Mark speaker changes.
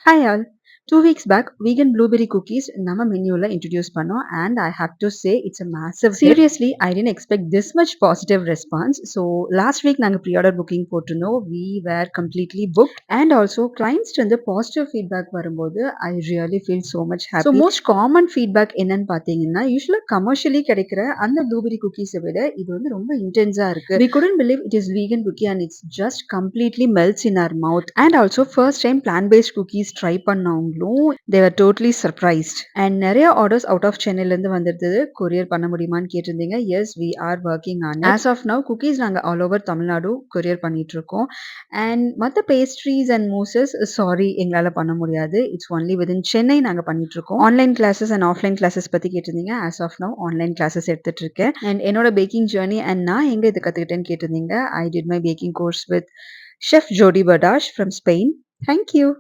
Speaker 1: Hi all. 2 weeks back, vegan blueberry cookies நம்ம மெனுல introduce பண்ணோம் and I have to say it's a massive hit. Seriously, I didn't expect this much positive response. So last week நாங்க pre-order booking போட்டிருந்தோம். We were completely booked and also clients வந்து positive feedback வரும்போது I really feel so much happy. So most common feedback என்னன்னு பார்த்தீங்கன்னா யூஸ்வலா commercially கிடைக்கிற அந்த blueberry cookies விட இது வந்து ரொம்ப இன்டென்ஸா இருக்கு. We couldn't believe it is vegan cookie and it's just completely melts in our mouth. And also first time plant-based cookies try பண்ணவங்களும் they were totally surprised. And நிறைய orders out of சென்னையில இருந்து வந்திருந்தது. கொரியர் பண்ண முடியுமான்னு கேட்டிருந்தீங்க. Yes, we are working on it. As of now, cookies நாங்க all over Tamil Nadu courier பண்ணிட்டு இருக்கோம். And மத்த pastries and mousses சாரி எங்களால பண்ண முடியாது. It's only within சென்னை நாங்க பண்ணிட்டு இருக்கோம். Online classes and offline classes பத்தி கேட்டிருந்தீங்க. As of now, online classes எடுத்துட்டு இருக்கேன். And என்னோட பேக்கிங் ஜர்னி அண்ட் நான் எங்க இது கத்துக்கிட்டேன்னு கேட்டிருந்தீங்க. I did my baking course with Chef Jody Badash from Spain. Thank you.